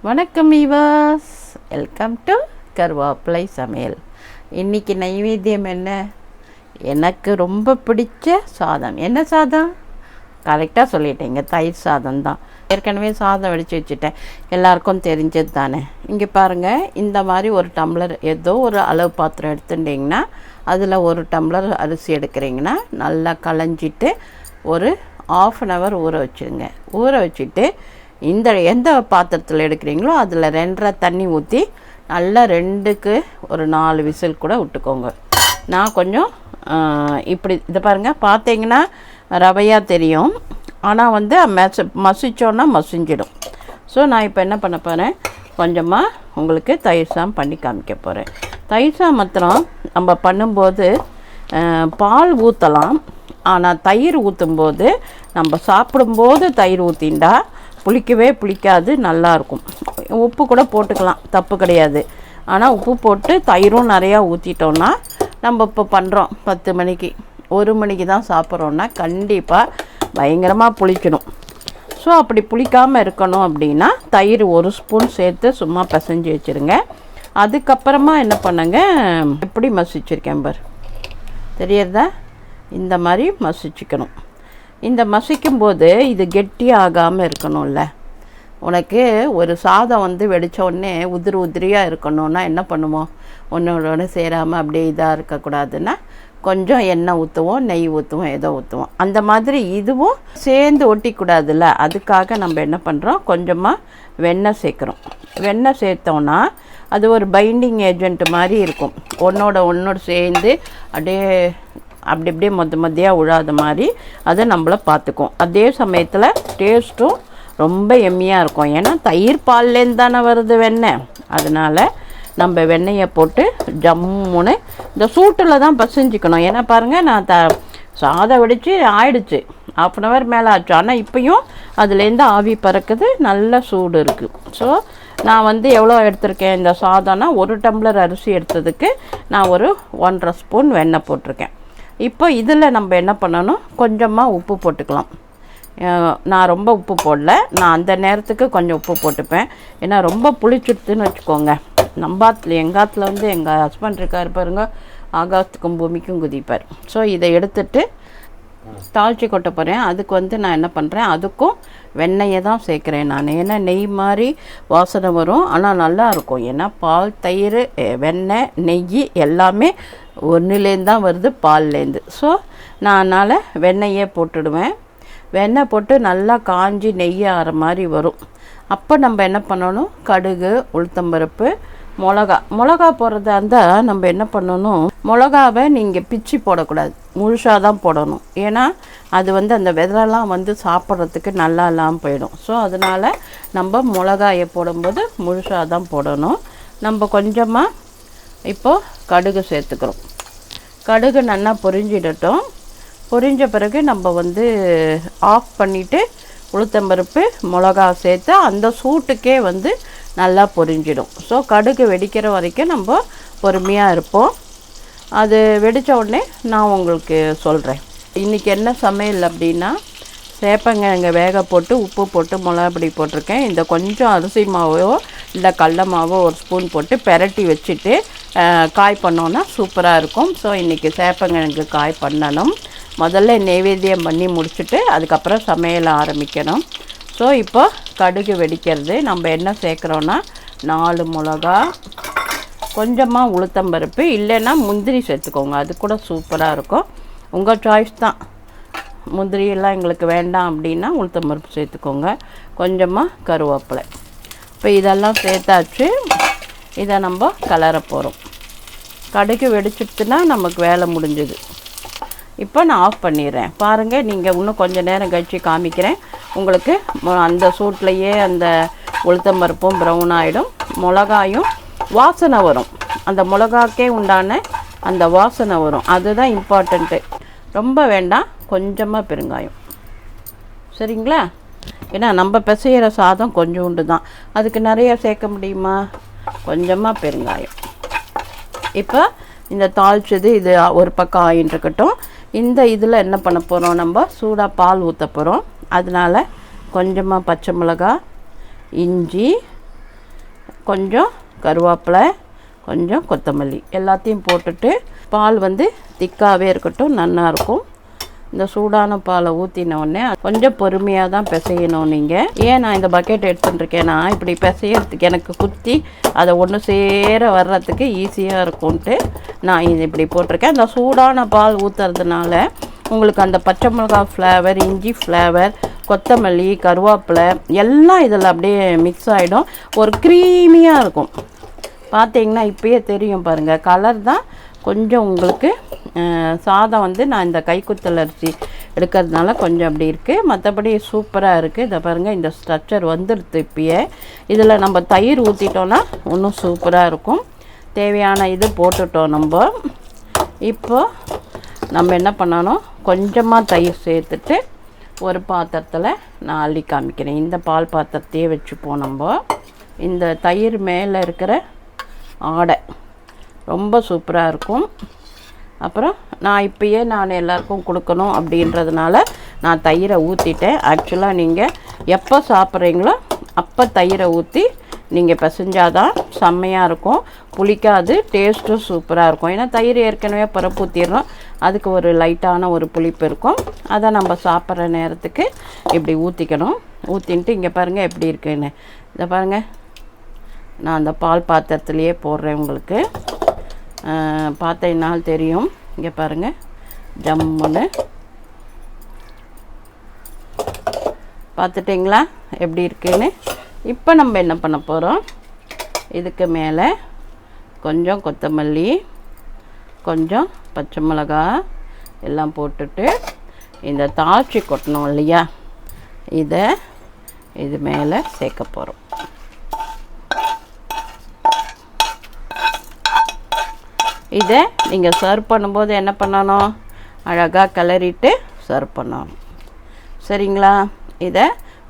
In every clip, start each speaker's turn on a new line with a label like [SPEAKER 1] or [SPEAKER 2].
[SPEAKER 1] வணக்கம் viewers, welcome to கருவேப்பிலை சமையல். இன்றைக்கி நைவேத்தியம் என்ன? எனக்கு ரொம்ப பிடிச்ச சாதம். என்ன சாதம்? கரெக்டாக சொல்லிட்டேங்க, தயிர் சாதம் தான். ஏற்கனவே சாதம் வடித்து வச்சுட்டேன், எல்லாருக்கும் தெரிஞ்சது தானே. இங்கே பாருங்கள், இந்த மாதிரி ஒரு டம்ளர் ஏதோ ஒரு அளவு பாத்திரம் எடுத்துட்டிங்கன்னா அதில் ஒரு டம்ளர் அரிசி எடுக்கிறீங்கன்னா நல்லா களைஞ்சிட்டு ஒரு 1/2 hour ஊற வச்சுருங்க. ஊற வச்சுட்டு எந்த பாத்திரத்தில் எடுக்கிறீங்களோ அதில் 2.5 தண்ணி ஊற்றி நல்லா 2க்கு ஒரு 4 விசில் கூட விட்டுக்கோங்க. நான் கொஞ்சம் இப்படி இதை பாருங்கள், பார்த்தீங்கன்னா ரவையாக தெரியும், ஆனால் மசிச்சோன்னா மசிஞ்சிடும். ஸோ நான் இப்போ என்ன பண்ண போகிறேன், கொஞ்சமாக உங்களுக்கு தயிர் சாதம் பண்ணி காமிக்க போகிறேன். தயிர் சாதம் மாத்திரம் நம்ம பண்ணும்போது பால் ஊற்றலாம், ஆனால் தயிர் ஊற்றும்போது நம்ம சாப்பிடும்போது தயிர் ஊற்றிண்டா புளிக்காது, நல்லாயிருக்கும். உப்பு கூட போட்டுக்கலாம், தப்பு கிடையாது. ஆனால் உப்பு போட்டு தயிரும் நிறையா ஊற்றிட்டோன்னா நம்ம இப்போ பண்ணுறோம் 10 மணிக்கு 1 மணிக்கு தான் சாப்பிட்றோன்னா கண்டிப்பாக பயங்கரமாக புளிக்கணும். ஸோ அப்படி புளிக்காமல் இருக்கணும் அப்படின்னா தயிர் 1 ஸ்பூன் சேர்த்து சும்மா பிசைஞ்சு வச்சுருங்க. அதுக்கப்புறமா என்ன பண்ணுங்க, எப்படி மசிச்சிருக்கேன் பார், தெரியறதா? இந்த மாதிரி மசிச்சுக்கணும். இந்த மசிக்கும்போது இது கெட்டியாக ஆகாமல் இருக்கணும்ல. உனக்கு ஒரு சாதம் வெடித்த உடனே உதிரியாக இருக்கணும்னா என்ன பண்ணுவோம், ஒன்றோட சேராமல் அப்படியே இதாக இருக்கக்கூடாதுன்னா கொஞ்சம் எண்ணெய் ஊற்றுவோம், நெய் ஊற்றுவோம், ஏதோ ஊற்றுவோம். அந்த மாதிரி இதுவும் சேர்ந்து ஒட்டிக்கூடாதுல்ல, அதுக்காக நம்ம என்ன பண்ணுறோம், கொஞ்சமாக வெண்ணெய் சேர்க்குறோம். வெண்ணெய் சேர்த்தோன்னா அது ஒரு பைண்டிங் ஏஜென்ட் மாதிரி இருக்கும், ஒன்றோட சேர்ந்து அப்படியே மொத்தையாக உழாத மாதிரி அதை நம்மளை பார்த்துக்கும். அதே சமயத்தில் டேஸ்ட்டும் ரொம்ப எம்மியாக இருக்கும். ஏன்னா தயிர் பால்லேருந்து தானே வருது வெண்ணெய். அதனால் நம்ம வெண்ணெயை போட்டு ஜம்முன்னு இந்த சூட்டில் தான் பசைஞ்சிக்கணும். ஏன்னா பாருங்கள், நான் சாதம் வடித்து ஆயிடுச்சு, 1/2 hour மேலே ஆச்சு. ஆனால் இப்போயும் அதுலேருந்து ஆவி பறக்குது, நல்ல சூடு இருக்குது. ஸோ நான் எவ்வளோ எடுத்திருக்கேன், இந்த சாதம்னா 1 டம்ளர் அரிசி எடுத்ததுக்கு நான் ஒரு 1.5 ஸ்பூன் வெண்ணெய் போட்டிருக்கேன். இப்போ இதில் நம்ம என்ன பண்ணணும், கொஞ்சமாக உப்பு போட்டுக்கலாம். நான் ரொம்ப உப்பு போடல, நான் அந்த நேரத்துக்கு கொஞ்சம் உப்பு போட்டுப்பேன். ஏன்னா ரொம்ப புளிச்சுடுத்துன்னு வச்சுக்கோங்க. எங்கள் ஆற்றுல எங்கள் ஹஸ்பண்ட் இருக்கார் பாருங்க, ஆகாசத்துக்கும் பூமிக்கும் குதிப்பார். ஸோ இதை எடுத்துட்டு தாளித்து கொட்ட போகிறேன். அதுக்கு நான் என்ன பண்ணுறேன், அதுக்கும் வெண்ணெயை தான் சேர்க்குறேன் நான். ஏன்னா நெய் மாதிரி வாசனை வரும், ஆனால் நல்லாயிருக்கும். ஏன்னா பால், தயிர், வெண்ணெய், நெய் எல்லாமே ஒன்றுலேருந்து தான் வருது, பால்லேருந்து. ஸோ நான் அதனால் வெண்ணெயே போட்டுடுவேன். வெண்ணெய் போட்டு நல்லா காஞ்சி நெய் ஆகிற மாதிரி வரும். அப்போ நம்ம என்ன பண்ணணும், கடுகு, உளுத்தம்பருப்பு, மிளகா போடுறதா இருந்தால் நம்ம என்ன பண்ணணும், மிளகாவை நீங்கள் பிச்சு போடக்கூடாது, முழுசாக தான் போடணும். ஏன்னா அது அந்த விதரெல்லாம் சாப்பிட்றதுக்கு நல்லா இல்லாமல் போயிடும். ஸோ அதனால் நம்ம மிளகாயை போடும்போது முழுசாக தான் போடணும். நம்ம கொஞ்சமாக இப்போது கடுகு சேர்த்துக்கிறோம். கடுகு நல்லா பொரிஞ்சிடட்டும். பொரிஞ்ச பிறகு நம்ம ஆஃப் பண்ணிவிட்டு உளுத்தம்பருப்பு, மிளகா சேர்த்து அந்த சூட்டுக்கே நல்லா பொரிஞ்சிடும். ஸோ கடுகு வெடிக்கிற வரைக்கும் நம்ம பொறுமையாக இருப்போம். அது வெடித்த உடனே நான் உங்களுக்கு சொல்கிறேன். இன்றைக்கி என்ன சமையல் அப்படின்னா, சேப்பங்கிழங்க வேக போட்டு உப்பு போட்டு மிளகாப்பொடி போட்டிருக்கேன். இந்த கொஞ்சம் அரிசி மாவோ இல்லை கடல மாவோ 1 ஸ்பூன் போட்டு பெரட்டி வச்சுட்டு காய் பண்ணோன்னா சூப்பராக இருக்கும். ஸோ இன்றைக்கி சேப்பங்கிழங்கு காய் பண்ணணும். முதல்ல நைவேத்தியம் பண்ணி முடிச்சுட்டு அதுக்கப்புறம் சமையல் ஆரம்பிக்கணும். ஸோ இப்போ கடுகு வெடிக்கிறது. நம்ம என்ன சேர்க்குறோன்னா 4 மிளகா, கொஞ்சமாக உளுத்தம்பருப்பு, இல்லைன்னா முந்திரி சேர்த்துக்கோங்க, அது கூட சூப்பராக இருக்கும். உங்கள் சாய்ஸ் தான். முந்திரியெல்லாம் எங்களுக்கு வேண்டாம் அப்படின்னா உளுத்தம்பருப்பு சேர்த்துக்கோங்க. கொஞ்சமாக கருவேப்பிலை. இப்போ இதெல்லாம் சேர்த்தாச்சு. இதை நம்ம கலர போகிறோம். கடுகு வெடிச்சிட்டுனா நமக்கு வேலை முடிஞ்சுது. இப்போ நான் ஆஃப் பண்ணிடுறேன். பாருங்கள், நீங்கள் இன்னும் கொஞ்சம் நேரம் கழித்து காமிக்கிறேன் உங்களுக்கு. அந்த சூட்லேயே அந்த உளுத்தம்பருப்பும் ப்ரௌன் ஆகிடும், மிளகாயும் வாசனை வரும். அந்த மிளகாக்கே உண்டான அந்த வாசனை வரும், அதுதான் இம்பார்ட்டண்ட்டு. ரொம்ப வேண்டாம், கொஞ்சமாக பெருங்காயம், சரிங்களா? ஏன்னா நம்ம பிசைகிற சாதம் கொஞ்சோண்டு தான், அதுக்கு நிறைய சேர்க்க முடியுமா? கொஞ்சமாக பெருங்காயம். இப்போ இந்த தாளிச்சது இது ஒரு பக்கம் ஆகிட்டுருக்கட்டும். இந்த இதில் என்ன பண்ண போகிறோம், நம்ம சூடாக பால் ஊற்ற போகிறோம். அதனால் கொஞ்சமாக பச்சை மிளகா, இஞ்சி, கொஞ்சம் கருவேப்பிலை, கொஞ்சம் கொத்தமல்லி எல்லாத்தையும் போட்டுட்டு பால் வந்து திக்காகவே இருக்கட்டும், நல்லாயிருக்கும். இந்த சூடான பாலை ஊற்றினோடனே கொஞ்சம் பொறுமையாக தான் பிசையணும். நீங்கள் ஏன் நான் இந்த பக்கெட் எடுத்துட்டுருக்கேன்னா, இப்படி பிசையறதுக்கு எனக்கு குத்தி அதை ஒன்று சேர வர்றதுக்கு ஈஸியாக இருக்கும்ன்ட்டு நான் இது இப்படி போட்டிருக்கேன். அந்த சூடான பால் ஊற்றுறதுனால உங்களுக்கு அந்த பச்சை மிளகாய் ஃப்ளேவர், இஞ்சி ஃப்ளேவர், கொத்தமல்லி, கருவேப்பிலை எல்லாம் இதில் அப்படியே மிக்ஸ் ஆகிடும். ஒரு க்ரீமியாக இருக்கும். பார்த்தீங்கன்னா இப்பயே தெரியும் பாருங்கள், கலர் தான் கொஞ்சம் உங்களுக்கு. சாதம் வந்து நான் இந்த கைக்குத்தல் அரிசி எடுக்கிறதுனால கொஞ்சம் அப்படி இருக்குது. மற்றபடி சூப்பராக இருக்குது. இதை பாருங்கள், இந்த ஸ்ட்ரக்சர் வந்துடுது இப்பயே. இதில் நம்ம தயிர் ஊற்றிட்டோன்னா இன்னும் சூப்பராக இருக்கும். தேவையான இது போட்டுட்டோம் நம்ம. இப்போ நம்ம என்ன பண்ணணும், கொஞ்சமாக தயிர் சேர்த்துட்டு ஒரு பாத்திரத்தில் நான் அள்ளி காமிக்கிறேன். இந்த பால் பாத்திரத்தையே வச்சுப்போம் நம்ம. இந்த தயிர் மேலே இருக்கிற ஆடை ரொம்ப சூப்பராக இருக்கும். அப்புறம் நான் இப்பயே எல்லாருக்கும் கொடுக்கணும் அப்படின்றதுனால நான் தயிரை ஊற்றிட்டேன். ஆக்சுவலாக நீங்கள் எப்போ சாப்பிட்றீங்களோ அப்போ தயிரை ஊற்றி நீங்கள் பிசைஞ்சாதான் செம்மையாக இருக்கும். புளிக்காது, டேஸ்ட்டும் சூப்பராக இருக்கும். ஏன்னா தயிர் ஏற்கனவே பருப்பு ஊற்றிடுறோம், அதுக்கு ஒரு லைட்டான ஒரு புளிப்பு இருக்கும். அதை நம்ம சாப்பிட்ற நேரத்துக்கு இப்படி ஊற்றிக்கணும். ஊற்றின்ட்டு இங்கே பாருங்கள் எப்படி இருக்குன்னு. இதை பாருங்கள், நான் அந்த பால் பாத்திரத்துலேயே போடுறேன். உங்களுக்கு பார்த்தீங்கனால் தெரியும். இங்கே பாருங்கள், ஜம்முன்னு பார்த்துட்டிங்களா எப்படி இருக்குன்னு. இப்போ நம்ம என்ன பண்ண போகிறோம், இதுக்கு மேலே கொஞ்சம் கொத்தமல்லி, கொஞ்சம் பச்சை மிளகாய் எல்லாம் போட்டுட்டு இந்த தாளிச்சி கொட்டணும் இல்லையா, இதை இது மேலே சேர்க்க போகிறோம். இதை நீங்கள் சர்வ் பண்ணும்போது என்ன பண்ணணும், அழகாக கிளறிட்டு சர்வ் பண்ணணும். சரிங்களா? இதை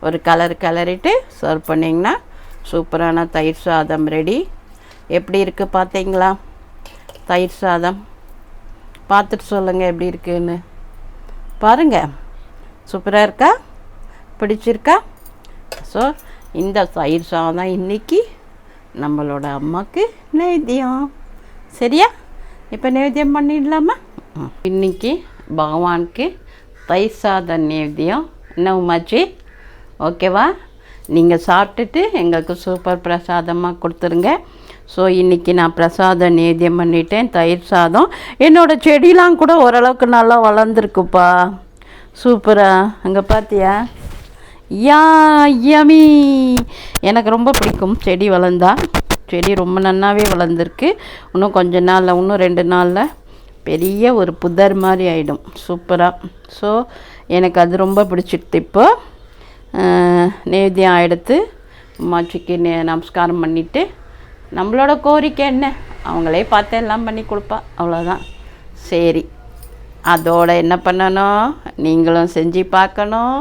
[SPEAKER 1] ஒரு கிளறிட்டு சர்வ் பண்ணிங்கன்னா சூப்பரான தயிர் சாதம் ரெடி. எப்படி இருக்குது பார்த்தீங்களா? தயிர் சாதம் பார்த்துட்டு சொல்லுங்கள் எப்படி இருக்குன்னு. பாருங்கள், சூப்பராக இருக்கா? பிடிச்சிருக்கா? ஸோ இந்த தயிர் சாதம் இன்றைக்கி நம்மளோட அம்மாவுக்கு நைவேத்தியம். சரியா? இப்போ நைவேத்தியம் பண்ணிடலாமா? இன்றைக்கி பகவானுக்கு தயிர் சாதம் நைவேத்தியம். என்ன உமாச்சி, ஓகேவா? நீங்கள் சாப்பிட்டுட்டு எங்களுக்கு சூப்பர் பிரசாதமாக கொடுத்துருங்க. ஸோ இன்றைக்கி நான் பிரசாதம் நைவேத்தியம் பண்ணிட்டேன். தயிர் சாதம் என்னோடய செடிலாம் கூட ஓரளவுக்கு நல்லா வளர்ந்துருக்குப்பா. சூப்பராக. அங்கே பார்த்தியா? யமி. எனக்கு ரொம்ப பிடிக்கும் செடி வளர்ந்தா. செடி ரொம்ப நன்னாவே வளர்ந்துருக்கு. இன்னும் கொஞ்ச நாளில், இன்னும் 2 நாளில் பெரிய ஒரு புதர் மாதிரி ஆகிடும் சூப்பராக. ஸோ எனக்கு அது ரொம்ப பிடிச்சிடுது. இப்போ நைவேத்தியம் எடுத்து அம்மாச்சிக்கு நமஸ்காரம் பண்ணிவிட்டு, நம்மளோட கோரிக்கை என்ன, அவங்களே பார்த்து எல்லாம் பண்ணி கொடுப்பா, அவ்வளோதான். சரி, அதோடு என்ன பண்ணணும், நீங்களும் செஞ்சு பார்க்கணும்,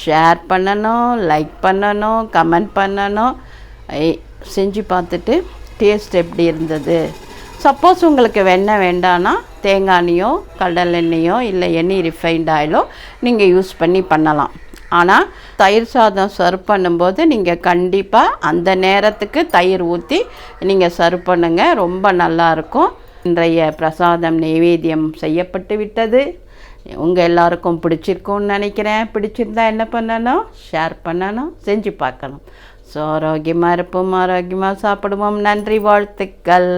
[SPEAKER 1] ஷேர் பண்ணணும், லைக் பண்ணணும், கமெண்ட் பண்ணணும். செஞ்சு பார்த்துட்டு டேஸ்ட் எப்படி இருந்தது. சப்போஸ் உங்களுக்கு வெண்ணெய் வேண்டான்னா தேங்காய் எண்ணெயோ கடலெண்ணெயோ இல்லை ரிஃபைண்ட் ஆயிலோ நீங்கள் யூஸ் பண்ணலாம். ஆனால் தயிர் சாதம் சர்வ் பண்ணும்போது நீங்கள் கண்டிப்பாக அந்த நேரத்துக்கு தயிர் ஊற்றி நீங்கள் சர்வ் பண்ணுங்கள். ரொம்ப நல்லாயிருக்கும். இன்றைய பிரசாதம் நைவேத்தியம் செய்யப்பட்டு விட்டது. உங்கள் எல்லாருக்கும் பிடிச்சிருக்கும்னு நினைக்கிறேன். பிடிச்சிருந்தா என்ன பண்ணணும், ஷேர் பண்ணணும், செஞ்சு பார்க்கணும். ஸோ ஆரோக்கியமாக இருப்போம், ஆரோக்கியமாக சாப்பிடுவோம். நன்றி, வாழ்த்துக்கள்.